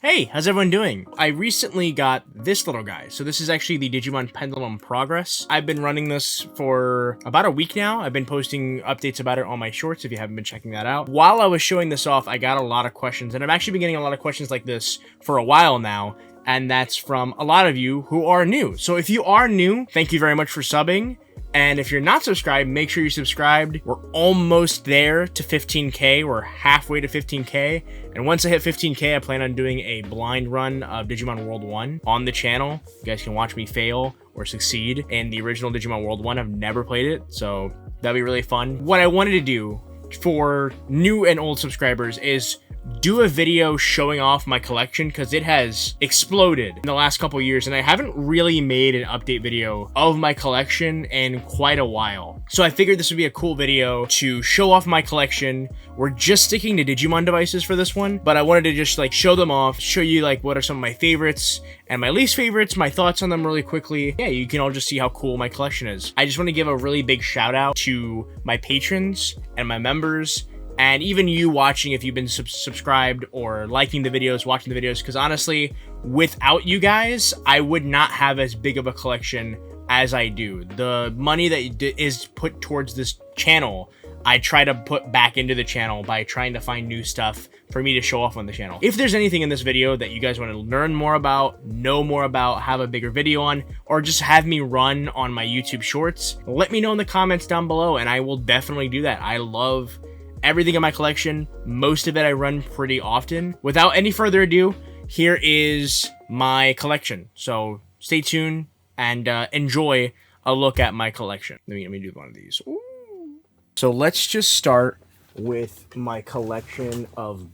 Hey, how's everyone doing? I recently got this little guy. So this is actually the Digimon Pendulum Progress. I've been running this for about a week now. I've been posting updates about it on my shorts if you haven't been checking that out. While I was showing this off, I got a lot of questions, and I've actually been getting a lot of questions like this for a while now, and that's from a lot of you who are new. So if you are new, thank you very much for subbing. And if you're not subscribed, make sure you're subscribed. We're almost there to 15K. We're halfway to 15K. And once I hit 15K, I plan on doing a blind run of Digimon World 1 on the channel. You guys can watch me fail or succeed in the original Digimon World 1. I've never played it, so that'd be really fun. What I wanted to do for new and old subscribers is do a video showing off my collection because it has exploded in the last couple years, and I haven't really made an update video of my collection in quite a while. So I figured this would be a cool video to show off my collection. We're just sticking to Digimon devices for this one, but I wanted to just like show them off, show you like what are some of my favorites and my least favorites, my thoughts on them really quickly. Yeah, you can all just see how cool my collection is. I just want to give a really big shout out to my patrons and my members, and even you watching if you've been subscribed or liking the videos, watching the videos, because honestly, without you guys, I would not have as big of a collection as I do. The money that is put towards this channel, I try to put back into the channel by trying to find new stuff for me to show off on the channel. If there's anything in this video that you guys want to learn more about, know more about, have a bigger video on, or just have me run on my YouTube shorts, let me know in the comments down below, and I will definitely do that. I love everything in my collection. Most of it I run pretty often. Without any further ado, here is my collection. So stay tuned and enjoy a look at my collection. Let me do one of these. Ooh. So let's just start with my collection of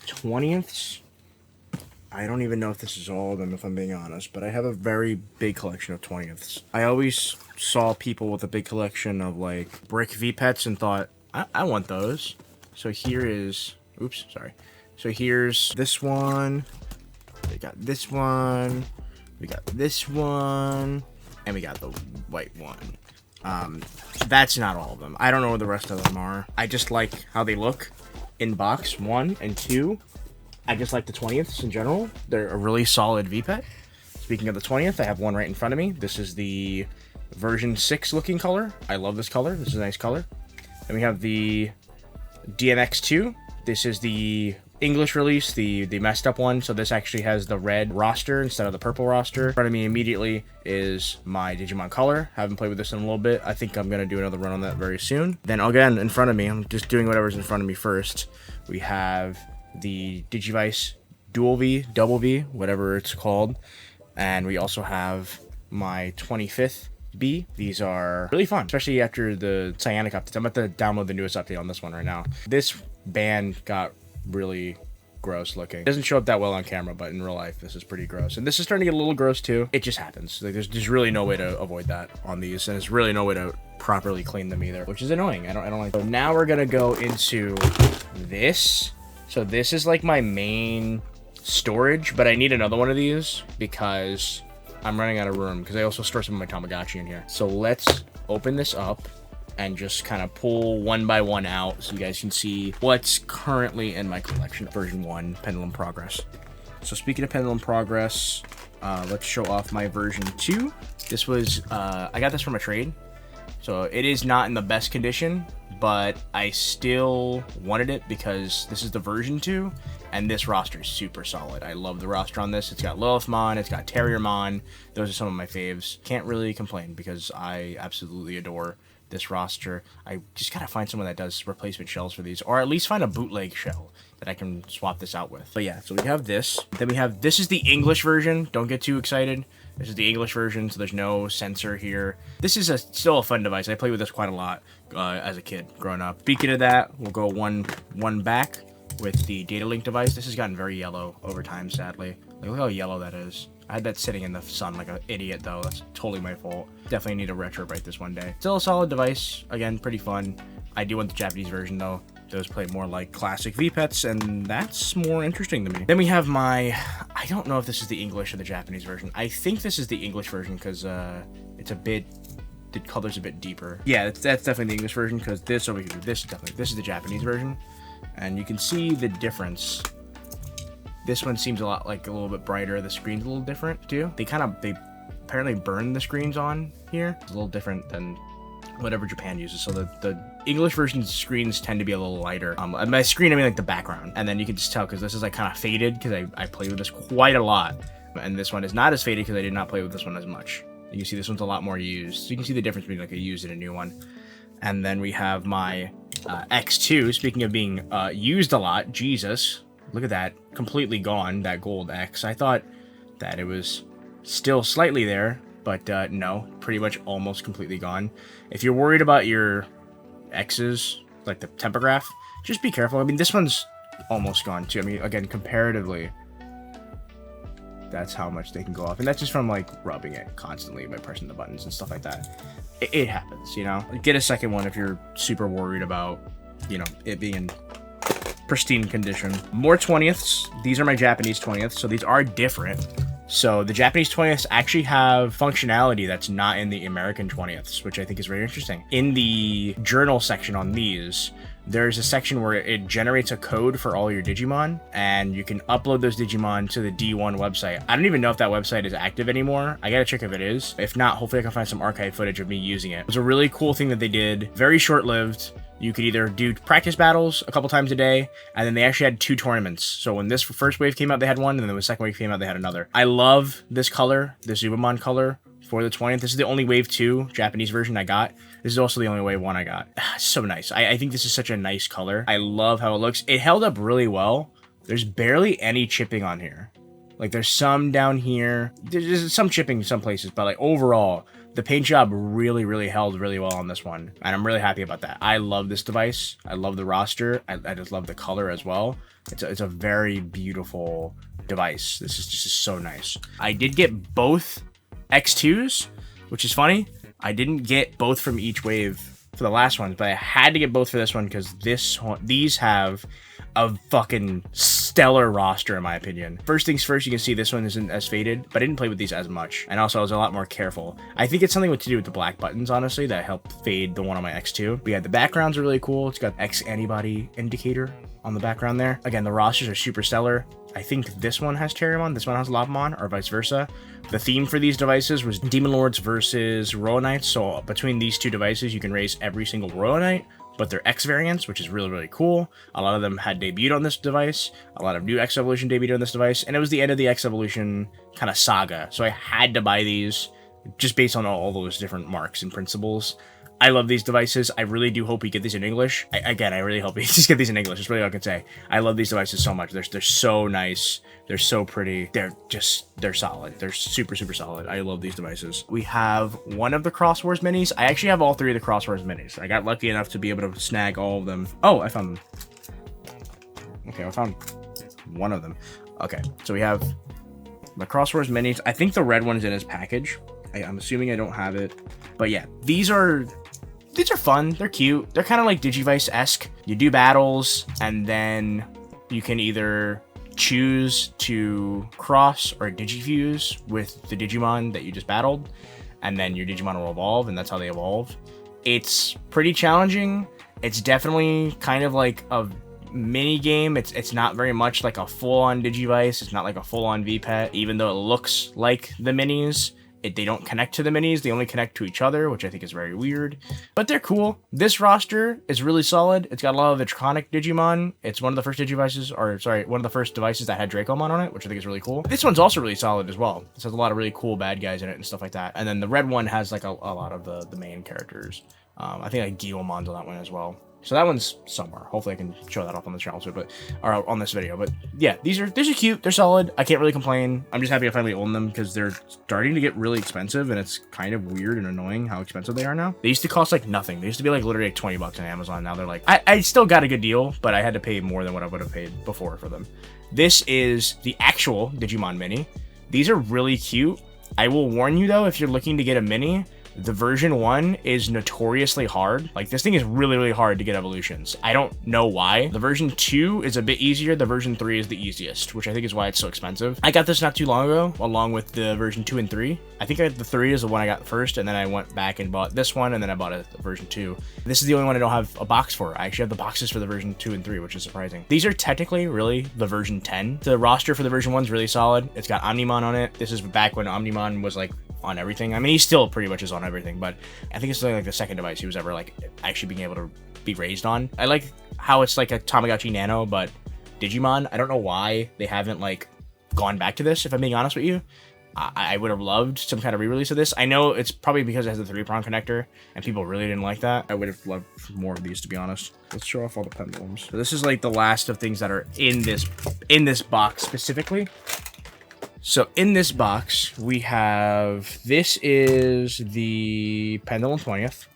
20ths. I don't even know if this is all of them, if I'm being honest, but I have a very big collection of 20ths. I always saw people with a big collection of like brick V-Pets and thought, I want those. So here is, oops, sorry. So here's this one. We got this one. We got this one. And we got the white one. That's not all of them. I don't know where the rest of them are. I just like how they look in box 1 and 2. I just like the 20ths in general. They're a really solid V-Pet. Speaking of the 20th, I have one right in front of me. This is the version 6 looking color. I love this color. This is a nice color. Then we have the DMX2. This is the English release, the messed up one. So this actually has the red roster instead of the purple roster. In front of me immediately is my Digimon Color. Haven't played with this in a little bit. I think I'm going to do another run on that very soon. Then again, in front of me, I'm just doing whatever's in front of me first. We have the Digivice Dual V, Double V, whatever it's called. And we also have my 25th B. These are really fun, especially after the Cyanic updates. I'm about to download the newest update on this one right now. This band got really gross looking. It doesn't show up that well on camera, but in real life, this is pretty gross. And this is starting to get a little gross too. It just happens. Like there's really no way to avoid that on these, and there's really no way to properly clean them either, which is annoying. I don't like. So now we're gonna go into this. So this is like my main storage, but I need another one of these because I'm running out of room, because I also store some of my Tamagotchi in here. So let's open this up and just kind of pull one by one out so you guys can see what's currently in my collection. Version 1, Pendulum Progress. So speaking of Pendulum Progress, let's show off my version 2. This was, I got this from a trade. So it is not in the best condition, but I still wanted it because this is the version 2, and this roster is super solid. I love the roster on this. It's got Lilithmon, it's got Terriermon. Those are some of my faves. Can't really complain because I absolutely adore this roster. I just gotta find someone that does replacement shells for these, or at least find a bootleg shell that I can swap this out with. But yeah, so we have this. Then we have, this is the English version. Don't get too excited. This is the English version, so there's no sensor here. This is still a fun device. I played with this quite a lot as a kid growing up. Speaking of that, we'll go one back with the data link device. This has gotten very yellow over time, sadly. Like, look how yellow that is. I had that sitting in the sun like an idiot, though. That's totally my fault. Definitely need to retrobrite this one day. Still a solid device. Again, pretty fun. I do want the Japanese version, though. Those play more like classic V-Pets, and that's more interesting to me. Then we have my, I don't know if this is the English or the Japanese version. I think this is the English version because it's a bit, the color's a bit deeper. Yeah, that's definitely the English version because this over here, this is the Japanese version. And you can see the difference This one seems a lot like a little bit brighter. The screen's a little different too. They apparently burn the screens on here. It's a little different than whatever Japan uses. So the English version screens tend to be a little lighter. By screen, I mean like the background. And then you can just tell because this is like kind of faded because I played with this quite a lot. And this one is not as faded because I did not play with this one as much. You can see this one's a lot more used. So you can see the difference between like a used and a new one. And then we have my X2. Speaking of being used a lot, Jesus, look at that. Completely gone, that gold X. I thought that it was still slightly there, but no, pretty much almost completely gone. If you're worried about your X's, like the tempograph, just be careful. I mean, this one's almost gone too. I mean, again, comparatively, that's how much they can go off. And that's just from like rubbing it constantly by pressing the buttons and stuff like that. It happens, you know? Get a second one if you're super worried about, you know, it being in pristine condition. More 20ths. These are my Japanese 20ths, so these are different. So the Japanese 20ths actually have functionality that's not in the American 20ths, which I think is very interesting. In the journal section on these, there's a section where it generates a code for all your Digimon, and you can upload those Digimon to the D1 website. I don't even know if that website is active anymore. I gotta check if it is. If not, hopefully I can find some archive footage of me using it. It was a really cool thing that they did. Very short-lived. You could either do practice battles a couple times a day, and then they actually had 2 tournaments. So when this first wave came out, they had one, and then when the second wave came out, they had another. I love this color, this Zubamon color for the 20th. This is the only wave 2 Japanese version I got. This is also the only wave 1 I got. It's so nice. I think this is such a nice color. I love how it looks. It held up really well. There's barely any chipping on here. Like there's some down here. There's some chipping in some places, but like overall, the paint job really held really well on this one, and I'm really happy about that. I love this device. I love the roster. I just love the color as well. It's a very beautiful device. This is just so nice. I did get both X2s, which is funny. I didn't get both from each wave for the last ones, but I had to get both for this one because these have a fucking stellar roster in my opinion. First things first, you can see this one isn't as faded, but I didn't play with these as much, and also I was a lot more careful. I think it's something to do with the black buttons, honestly, that helped fade the one on my X2. But yeah, the backgrounds are really cool. It's got X antibody indicator on the background there. Again, the rosters are super stellar. I think this one has Terriermon, this one has Labamon, or vice versa. The theme for these devices was Demon Lords versus Royal Knights, so between these 2 devices, you can raise every single Royal Knight, but they're X variants, which is really cool. A lot of them had debuted on this device. A lot of new X Evolution debuted on this device, and it was the end of the X Evolution kind of saga, so I had to buy these just based on all those different marks and principles. I love these devices. I really do hope we get these in English. I really hope we just get these in English. That's really all I can say. I love these devices so much. They're so nice. They're so pretty. They're solid. They're super solid. I love these devices. We have one of the Crosswars minis. I actually have all 3 of the Crosswars minis. I got lucky enough to be able to snag all of them. Oh, I found them. Okay, I found one of them. Okay, so we have the Crosswars minis. I think the red one is in his package. I'm assuming I don't have it. But yeah, these are fun. They're cute. They're kind of like Digivice-esque. You do battles, and then you can either choose to cross or digifuse with the Digimon that you just battled, and then your Digimon will evolve, and that's how they evolve. It's pretty challenging. It's definitely kind of like a mini game. It's not very much like a full-on Digivice. It's not like a full-on VPET, even though it looks like the minis. They don't connect to the minis, they only connect to each other, which I think is very weird. But they're cool. This roster is really solid. It's got a lot of the Draconic Digimon. It's one of the first Digivices, or sorry, one of the first devices that had Dracomon on it, which I think is really cool. This one's also really solid as well. This has a lot of really cool bad guys in it and stuff like that. And then the red one has like a lot of the main characters. I think like Guillomon's on that one as well. So that one's somewhere. Hopefully I can show that off on the channel too, or on this video. But yeah, these are cute. They're solid. I can't really complain. I'm just happy I finally own them because they're starting to get really expensive, and it's kind of weird and annoying how expensive they are now. They used to cost like nothing. They used to be like literally like 20 bucks on Amazon. Now they're like, I still got a good deal, but I had to pay more than what I would have paid before for them. This is the actual Digimon Mini. These are really cute. I will warn you though, if you're looking to get a mini, The version 1 is notoriously hard. Like, this thing is really, really hard to get evolutions. I don't know why. The version 2 is a bit easier. The version 3 is the easiest, which I think is why it's so expensive. I got this not too long ago, along with the version 2 and 3. I think the 3 is the one I got first, and then I went back and bought this one, and then I bought a version 2. This is the only one I don't have a box for. I actually have the boxes for the version 2 and 3, which is surprising. These are technically really the version 10. The roster for the version 1 is really solid. It's got Omnimon on it. This is back when Omnimon was like on everything. I mean, he still pretty much is on everything, but I think it's like the second device he was ever like actually being able to be raised on. I like how it's like a Tamagotchi Nano, but Digimon. I don't know why they haven't like gone back to this, if I'm being honest with you. I would have loved some kind of re-release of this. I know it's probably because it has a 3-prong connector and people really didn't like that. I would have loved more of these, to be honest. Let's show off all the pendulums. So this is like the last of things that are in this box specifically. So in this box, we have, this is the Pendulum 20th.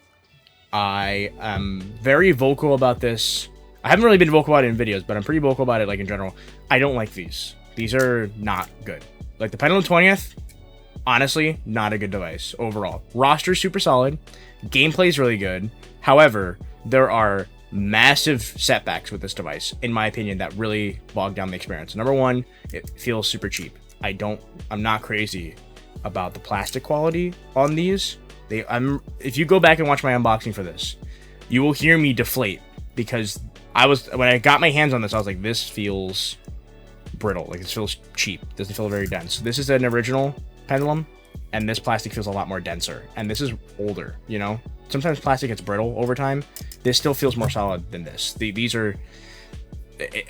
I am very vocal about this. I haven't really been vocal about it in videos, but I'm pretty vocal about it like in general. I don't like these. These are not good. Like the Pendulum 20th, honestly, not a good device overall. Roster's super solid. Gameplay is really good. However, there are massive setbacks with this device, in my opinion, that really bog down the experience. Number one, it feels super cheap. I'm not crazy about the plastic quality on these. If you go back and watch my unboxing for this, you will hear me deflate because when I got my hands on this, I was like, this feels brittle. Like, this feels cheap. Doesn't feel very dense. This is an original pendulum, and this plastic feels a lot more denser. And this is older, you know? Sometimes plastic gets brittle over time. This still feels more solid than this. These are,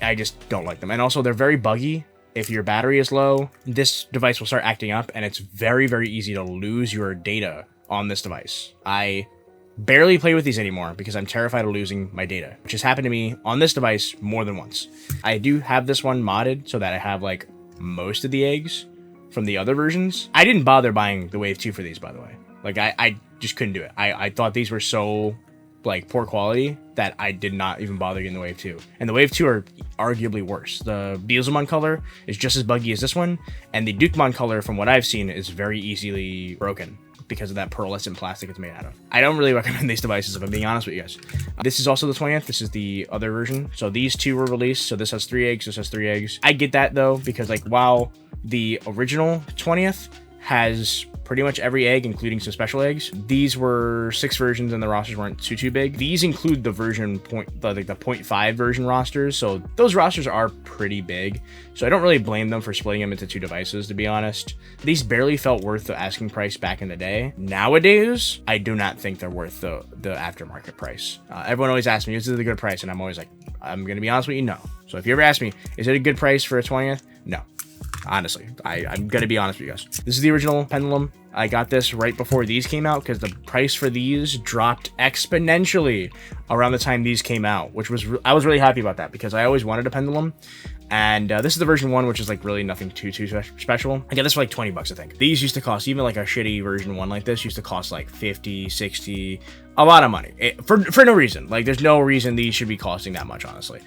I just don't like them. And also, they're very buggy. If your battery is low, this device will start acting up, and it's very, very easy to lose your data on this device. I barely play with these anymore because I'm terrified of losing my data, which has happened to me on this device more than once. I do have this one modded so that I have like most of the eggs from the other versions. I didn't bother buying the Wave 2 for these, by the way. Like, I just couldn't do it. I thought these were so like poor quality that I did not even bother getting the Wave 2. And the Wave 2 are arguably worse. The Beelzemon color is just as buggy as this one, and the Dukemon color, from what I've seen, is very easily broken because of that pearlescent plastic it's made out of. I don't really recommend these devices, if I'm being honest with you guys. This is also the 20th. This is the other version. So these two were released. So this has 3 eggs. This has 3 eggs. I get that though, because like while the original 20th has pretty much every egg, including some special eggs, these were 6 versions and the rosters weren't too big. These include the version the 0.5 version rosters, so those rosters are pretty big. So I don't really blame them for splitting them into 2 devices, to be honest. These barely felt worth the asking price back in the day. Nowadays, I do not think they're worth the aftermarket price. Everyone always asks me, is it a good price? And I'm always like, I'm gonna be honest with you, no. So if you ever ask me, is it a good price for a 20th? No. Honestly, I'm gonna be honest with you guys. This is the original pendulum. I got this right before these came out because the price for these dropped exponentially around the time these came out, which was I was really happy about that because I always wanted a pendulum. And this is the version 1, which is like really nothing too special. I got this for like 20 bucks, I think. These used to cost, even like a shitty version 1 like this used to cost like 50, 60, a lot of money for no reason. Like, there's no reason these should be costing that much, honestly.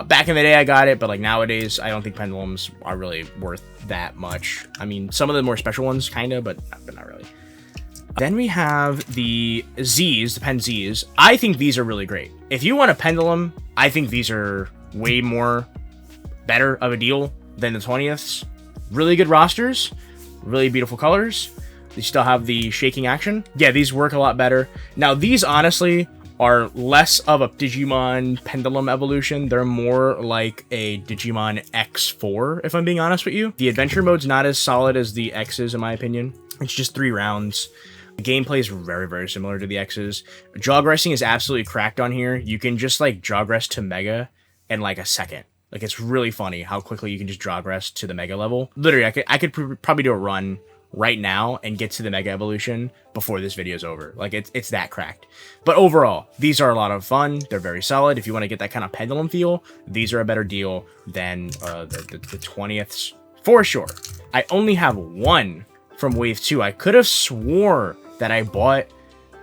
Back in the day, I got it, but like nowadays, I don't think pendulums are really worth that much. I mean, some of the more special ones, kind of, but not really. Then we have the Z's, the PenZs. I think these are really great. If you want a pendulum, I think these are way more better of a deal than the 20ths. Really good rosters, really beautiful colors. They still have the shaking action. Yeah, these work a lot better. Now, these honestly are less of a Digimon Pendulum evolution. They're more like a Digimon X4, if I'm being honest with you. The adventure mode's not as solid as the X's, in my opinion. It's just 3 rounds. The gameplay is very, very similar to the X's. Jog resting is absolutely cracked on here. You can just like jog rest to Mega in like a second. Like, it's really funny how quickly you can just jog rest to the Mega level. Literally, I could probably do a run right now and get to the Mega Evolution before this video is over. Like, it's that cracked. But overall, these are a lot of fun. They're very solid. If you want to get that kind of pendulum feel, these are a better deal than the 20ths for sure. I only have 1 from Wave 2. I could have swore that I bought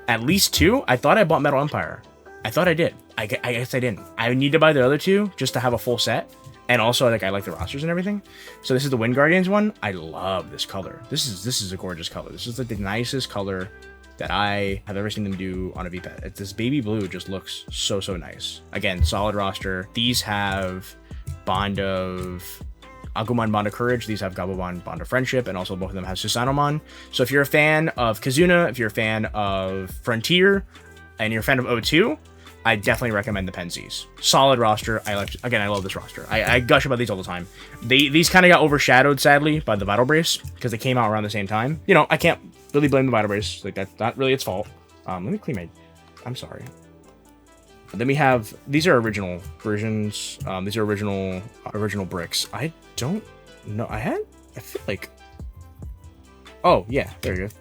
at least 2. I thought I bought Metal Empire. I thought I did. I guess I didn't. I need to buy the other 2 just to have a full set. And also, like, I like the rosters and everything. So this is the Wind Guardians one. I love this color. This is a gorgeous color. This is like the nicest color that I have ever seen them do on a V-Pet. It's this baby blue just looks so nice. Again, solid roster. These have Bond of Agumon, Bond of Courage. These have Gabumon, Bond of Friendship, and also both of them have Susanomon. So if you're a fan of Kazuna, if you're a fan of Frontier, and you're a fan of O2, I definitely recommend the PenZs. Solid roster. I love this roster. I gush about these all the time. These kind of got overshadowed, sadly, by the Vital Brace, because they came out around the same time. You know, I can't really blame the Vital Brace. Like, that's not really its fault. Let me clean my... I'm sorry. Then we have... These are original versions. These are original bricks. I don't know. I feel like... Oh, yeah. There you go.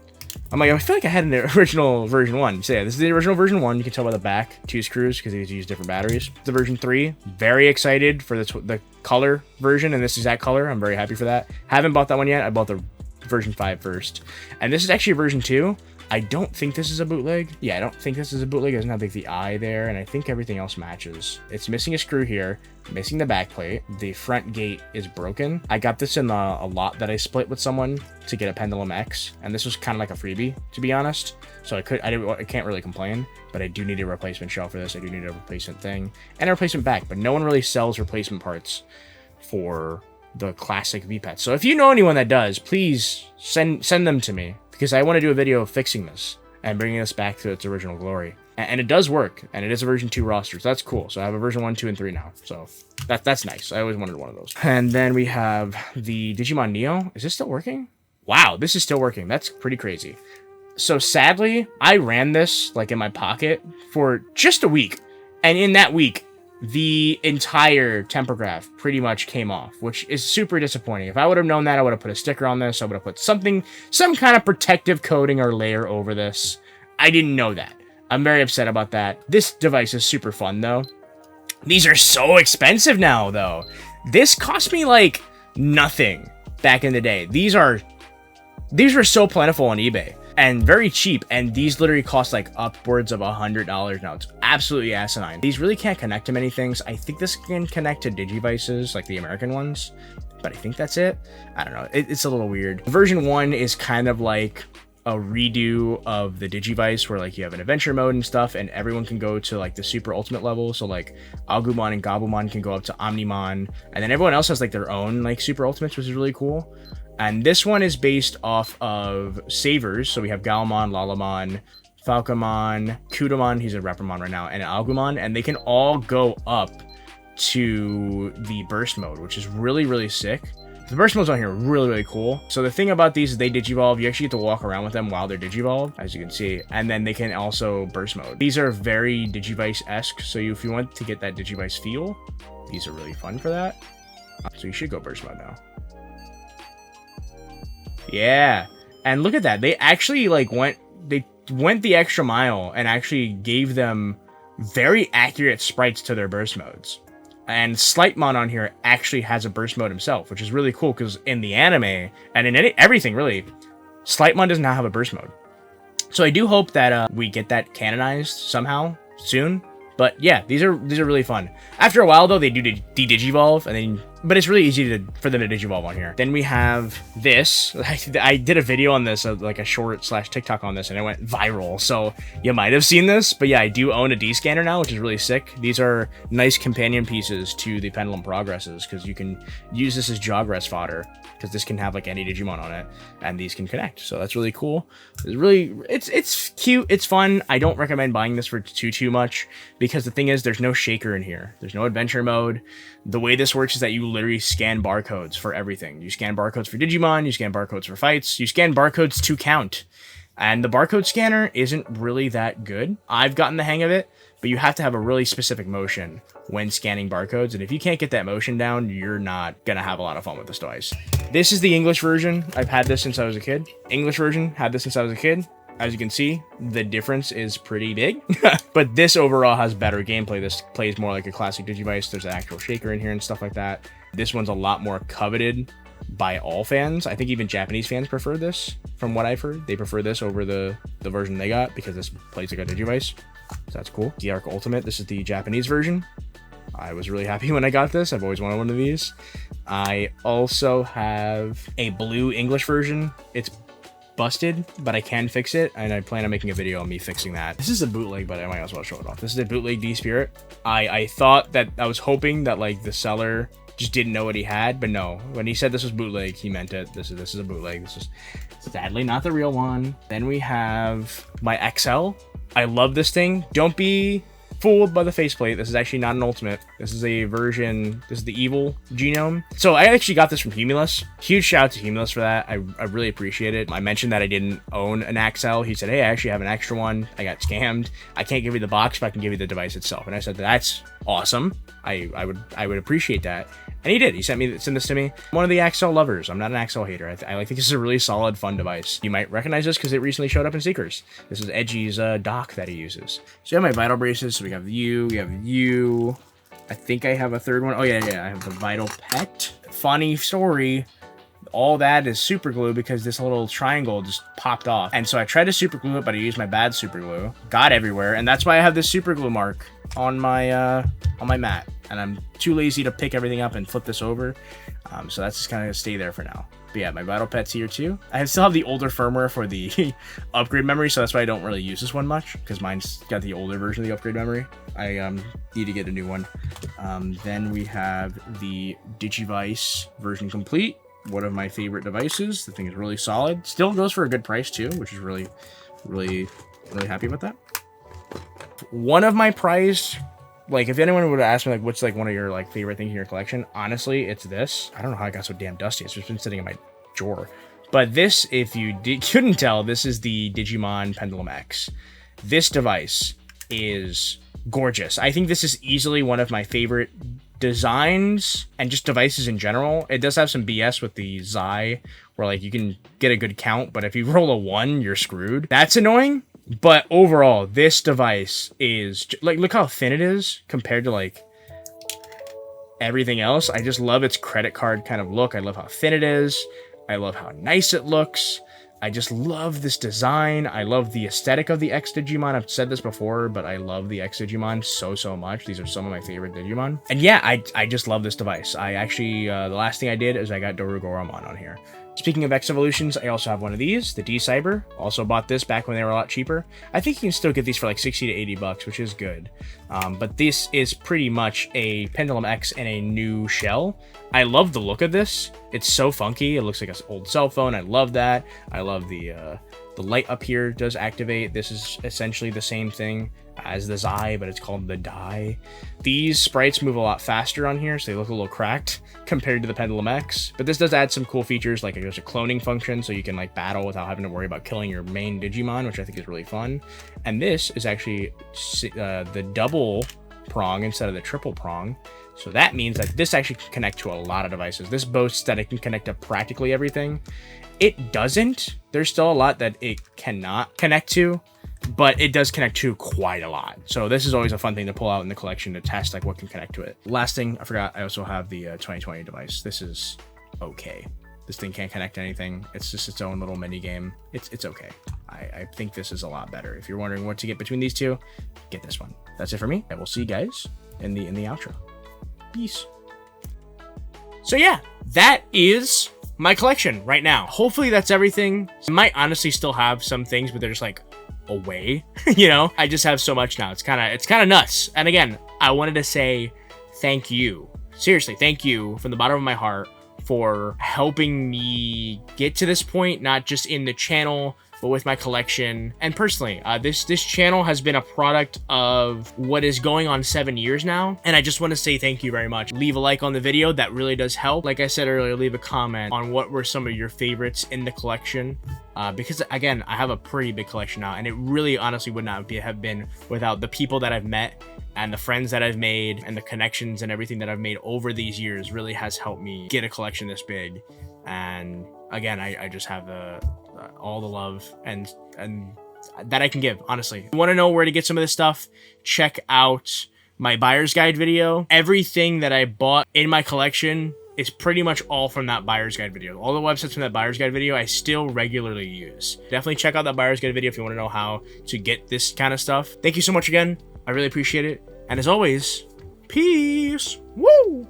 I'm like, I feel like I had an original version 1. So yeah, this is the original version 1. You can tell by the back 2 screws because these use different batteries. The version 3, very excited for the color version and this exact color. I'm very happy for that. Haven't bought that one yet. I bought the version 5 first. And this is actually version 2. I don't think this is a bootleg. Yeah, I don't think this is a bootleg. It doesn't have like the eye there, and I think everything else matches. It's missing a screw here, missing the back plate. The front gate is broken. I got this in a lot that I split with someone to get a Pendulum X, and this was kind of like a freebie, to be honest. So I can't really complain, but I do need a replacement shell for this. I do need a replacement thing and a replacement back, but no one really sells replacement parts for the classic V-Pets. So if you know anyone that does, please send them to me, because I want to do a video of fixing this and bringing this back to its original glory. And it does work, and it is a version 2 roster, so that's cool. So I have a version 1, 2, and 3 now, so that's nice. I always wanted one of those. And then we have the Digimon Neo. Is this still working? Wow, this is still working. That's pretty crazy. So sadly, I ran this like in my pocket for just a week, and in that week, the entire temper graph pretty much came off, which is super disappointing. If I would have known that, I would have put a sticker on this. I would have put some kind of protective coating or layer over this. I didn't know that. I'm very upset about that. This device is super fun, though. These are so expensive now, though. This cost me, like, nothing back in the day. These were so plentiful on eBay and very cheap, and these literally cost like upwards of $100 now. It's absolutely asinine. These really can't connect to many things. I think this can connect to Digivices, like the American ones, but I think that's it. I don't know. It's a little weird. Version 1 is kind of like a redo of the Digivice, where like you have an adventure mode and stuff, and everyone can go to like the super ultimate level. So like Agumon and Gabumon can go up to Omnimon, and then everyone else has like their own like super ultimates, which is really cool. And this one is based off of Savers. So we have Galmon, Lalamon, Falcomon, Kudamon, he's a Reprimon right now, and Agumon, and they can all go up to the burst mode, which is really sick. The burst modes on here are really cool. So the thing about these is they digivolve. You actually get to walk around with them while they're digivolved, as you can see, and then they can also burst mode. These are very Digivice-esque, so if you want to get that Digivice feel, these are really fun for that. So you should go burst mode now. Yeah, and look at that. They actually like went the extra mile and actually gave them very accurate sprites to their burst modes. And Slightmon on here actually has a burst mode himself, which is really cool, because in the anime and in everything really, Slightmon does not have a burst mode. So I do hope that we get that canonized somehow soon. But yeah, these are really fun. After a while though, they do de-digivolve, and then but it's really easy for them to digivolve on here. Then we have this. I did a video on this, like a short / TikTok on this, and it went viral. So you might have seen this, but yeah, I do own a D-scanner now, which is really sick. These are nice companion pieces to the Pendulum Progresses, because you can use this as jogress fodder, because this can have like any Digimon on it, and these can connect. So that's really cool. It's cute. It's fun. I don't recommend buying this for too much, because the thing is, there's no shaker in here. There's no adventure mode. The way this works is that you literally scan barcodes for everything. You scan barcodes for Digimon, you scan barcodes for fights, you scan barcodes to count. And the barcode scanner isn't really that good. I've gotten the hang of it, but you have to have a really specific motion when scanning barcodes, and if you can't get that motion down, you're not gonna have a lot of fun with this device. This is the English version. I've had this since I was a kid. English version, had this since I was a kid. As you can see, the difference is pretty big, but this overall has better gameplay. This plays more like a classic Digivice. There's an actual shaker in here and stuff like that. This one's a lot more coveted by all fans. I think even Japanese fans prefer this, from what I've heard. They prefer this over the version they got, because this plays like a Digivice. So that's cool. The Arc Ultimate, this is the Japanese version. I was really happy when I got this. I've always wanted one of these. I also have a blue English version. It's busted, but I can fix it, and I plan on making a video on me fixing that. This is a bootleg, but I might as well show it off. This is a bootleg D-Spirit. I thought that, I was hoping that like the seller just didn't know what he had, but no. When he said this was bootleg, he meant it. This is a bootleg. This is sadly not the real one. Then we have my XL. I love this thing. Don't be fooled by the faceplate. This is actually not an ultimate. This is a version. This is the evil genome. So I actually got this from Humulus. Huge shout out to Humulus for that. I really appreciate it. I mentioned that I didn't own an XL. He said, hey, I actually have an extra one. I got scammed. I can't give you the box, but I can give you the device itself. And I said, that's awesome. I would appreciate that. And he did. He sent this to me. I'm one of the XL lovers. I'm not an XL hater. I think this is a really solid, fun device. You might recognize this because it recently showed up in Seekers. This is Edgy's dock that he uses. So you have my vital braces. So we have you. We have you. I think I have a third one. Oh, yeah. I have the vital pet. Funny story. All that is super glue because this little triangle just popped off. And so I tried to super glue it, but I used my bad super glue. Got everywhere. And that's why I have this super glue mark on my mat. And I'm too lazy to pick everything up and flip this over. So that's just kind of stay there for now. But yeah, my vital pet's here too. I still have the older firmware for the upgrade memory, so that's why I don't really use this one much, because mine's got the older version of the upgrade memory. I need to get a new one. Then we have the Digivice version complete. One of my favorite devices. The thing is really solid. Still goes for a good price too, which is really happy about that. One of my prized, like, if anyone would ask me, like, what's, like, one of your, like, favorite things in your collection, honestly, it's this. I don't know how I got so damn dusty. It's just been sitting in my drawer. But this, if you couldn't tell, this is the Digimon Pendulum X. This device is gorgeous. I think this is easily one of my favorite designs and just devices in general. It does have some BS with the Xi, where, like, you can get a good count, but if you roll a 1, you're screwed. That's annoying. But overall, this device is, like, look how thin it is compared to, like, everything else. I just love its credit card kind of look. I love how thin it is. I love how nice it looks. I just love this design. I love the aesthetic of the X Digimon. I've said this before, but I love the X Digimon so much. These are some of my favorite Digimon. And yeah, I just love this device. I actually, the last thing I did is I got Dorugoramon on here. Speaking of X Evolutions, I also have one of these, the D-Cyber. Also bought this back when they were a lot cheaper. I think you can still get these for like 60 to 80 bucks, which is good. But this is pretty much a Pendulum X in a new shell. I love the look of this. It's so funky. It looks like an old cell phone. I love that. I love the light up here does activate. This is essentially the same thing as the Xi, but it's called the Die. These sprites move a lot faster on here, so they look a little cracked compared to the Pendulum X. But this does add some cool features, like there's a cloning function, so you can like battle without having to worry about killing your main Digimon, which I think is really fun. And this is actually the double prong instead of the triple prong. So that means that this actually can connect to a lot of devices. This boasts that it can connect to practically everything. It doesn't. There's still a lot that it cannot connect to, but it does connect to quite a lot. So this is always a fun thing to pull out in the collection to test like what can connect to it. Last thing, I forgot, I also have the 2020 device. This is okay. This thing can't connect to anything. It's just its own little mini game. It's okay. I think this is a lot better. If you're wondering what to get between these two, get this one. That's it for me. I will see you guys in the outro. Peace. So yeah, that is my collection right now. Hopefully that's everything. I might honestly still have some things, but they're just like away. You know, I just have so much now. It's kind of nuts. And again, I wanted to say thank you. Seriously, thank you from the bottom of my heart for helping me get to this point, not just in the channel, but with my collection. And personally, this channel has been a product of what is going on 7 years now. And I just want to say thank you very much. Leave a like on the video. That really does help. Like I said earlier, leave a comment on what were some of your favorites in the collection. Because again, I have a pretty big collection now, and it really honestly would not have been without the people that I've met and the friends that I've made and the connections and everything that I've made over these years really has helped me get a collection this big. And again, I just have all the love and that I can give, honestly. If you want to know where to get some of this stuff, check out my buyer's guide video. Everything that I bought in my collection is pretty much all from that buyer's guide video. All the websites from that buyer's guide video I still regularly use. Definitely check out that buyer's guide video if you want to know how to get this kind of stuff. Thank you so much again. I really appreciate it. And as always, peace. Woo!